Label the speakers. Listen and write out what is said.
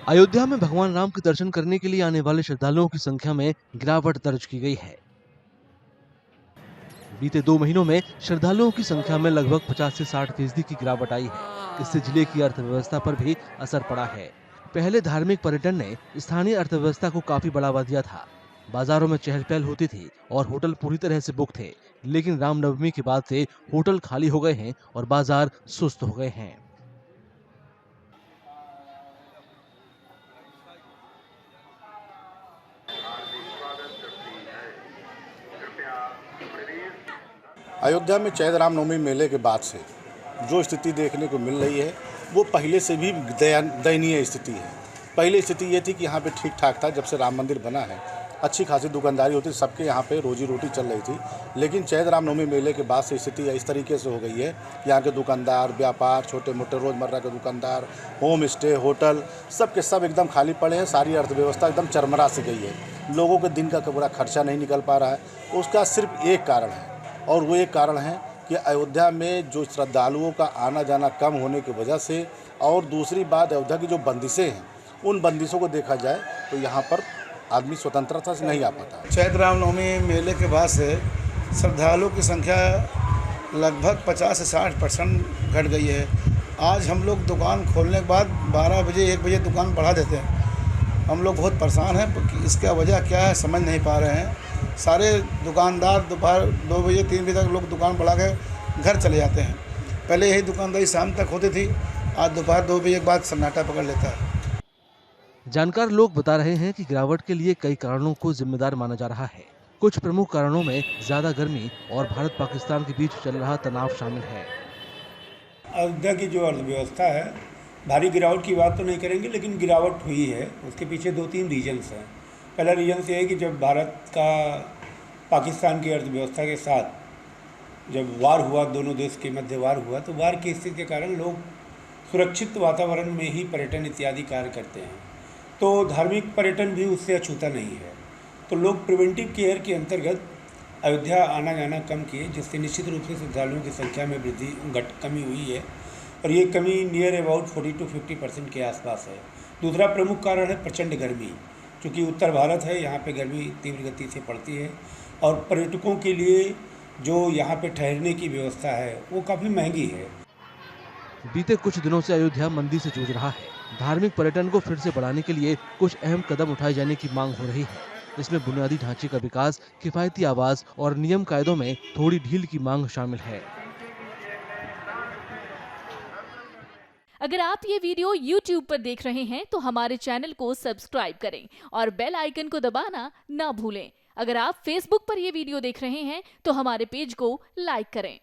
Speaker 1: अयोध्या में भगवान राम के दर्शन करने के लिए आने वाले श्रद्धालुओं की संख्या में गिरावट दर्ज की गई है। बीते 2 महीनों में श्रद्धालुओं की संख्या में लगभग 50 से 60% की गिरावट आई है। इससे जिले की अर्थव्यवस्था पर भी असर पड़ा है। पहले धार्मिक पर्यटन ने स्थानीय अर्थव्यवस्था को काफी बढ़ावा दिया था। बाजारों में चहल पहल होती थी और होटल पूरी तरह से बुक थे। लेकिन रामनवमी के बाद से होटल खाली हो गए हैं और बाजार सुस्त हो गए हैं।
Speaker 2: अयोध्या में चैत्र रामनवमी मेले के बाद से जो स्थिति देखने को मिल रही है वो पहले से भी दयनीय स्थिति है। पहले स्थिति ये थी कि यहाँ पे ठीक ठाक था, जब से राम मंदिर बना है अच्छी खासी दुकानदारी होती, सबके यहाँ पे रोजी रोटी चल रही थी। लेकिन चैत्र रामनवमी मेले के बाद से स्थिति इस तरीके से हो गई है, यहाँ के दुकानदार, व्यापार, छोटे मोटे रोज़मर्रा के दुकानदार, होम स्टे, होटल, सब के सब एकदम खाली पड़े हैं। सारी अर्थव्यवस्था एकदम चरमरा से गई है। लोगों के दिन का पूरा खर्चा नहीं निकल पा रहा है। उसका सिर्फ एक कारण है और वो एक कारण है कि अयोध्या में जो श्रद्धालुओं का आना जाना कम होने की वजह से, और दूसरी बात अयोध्या की जो बंदिशें हैं, उन बंदिशों को देखा जाए तो यहाँ पर आदमी स्वतंत्रता से नहीं आ पाता।
Speaker 3: चैत्र रामनवमी मेले के बाद से श्रद्धालुओं की संख्या लगभग 50 से 60% घट गई है। आज हम लोग दुकान खोलने के बाद 12 बजे 1 बजे दुकान बढ़ा देते हैं। हम लोग बहुत परेशान हैं, इसका वजह क्या है समझ नहीं पा रहे हैं। सारे दुकानदार दोपहर 2 बजे 3 बजे तक लोग दुकान बढ़ा के घर चले जाते हैं। पहले यही दुकानदारी शाम तक होती थी, आज दोपहर 2 बजे के बाद सन्नाटा पकड़ लेता है।
Speaker 1: जानकार लोग बता रहे हैं कि गिरावट के लिए कई कारणों को जिम्मेदार माना जा रहा है। कुछ प्रमुख कारणों में ज्यादा गर्मी और भारत पाकिस्तान के बीच चल रहा तनाव शामिल है।
Speaker 4: अयोध्या की जो अर्थव्यवस्था है, भारी गिरावट की बात तो नहीं करेंगे, लेकिन गिरावट हुई है। उसके पीछे 2-3 रीजन्स हैं। पहला रीजन ये है कि जब भारत का पाकिस्तान की अर्थव्यवस्था के साथ जब वार हुआ, दोनों देश के मध्य वार हुआ, तो वार की स्थिति के कारण लोग सुरक्षित वातावरण में ही पर्यटन इत्यादि कार्य करते हैं। तो धार्मिक पर्यटन भी उससे अछूता नहीं है। तो लोग प्रिवेंटिव केयर के अंतर्गत अयोध्या आना जाना कम किए, जिससे निश्चित रूप से श्रद्धालुओं की संख्या में कमी हुई है और ये कमी नियर अबाउट 40 to 50% के आसपास है। दूसरा प्रमुख कारण है प्रचंड गर्मी। चूँकि उत्तर भारत है, यहाँ पे गर्मी तीव्र गति से पड़ती है और पर्यटकों के लिए जो यहाँ पे ठहरने की व्यवस्था है वो काफ़ी महंगी है।
Speaker 1: बीते कुछ दिनों से अयोध्या मंदी से जूझ रहा है। धार्मिक पर्यटन को फिर से बढ़ाने के लिए कुछ अहम कदम उठाए जाने की मांग हो रही है। इसमें बुनियादी ढांचे का विकास, किफायती आवास और नियम कायदों में थोड़ी ढील की मांग शामिल है।
Speaker 5: अगर आप ये वीडियो YouTube पर देख रहे हैं तो हमारे चैनल को सब्सक्राइब करें और बेल आइकन को दबाना ना भूलें। अगर आप Facebook पर ये वीडियो देख रहे हैं तो हमारे पेज को लाइक करें।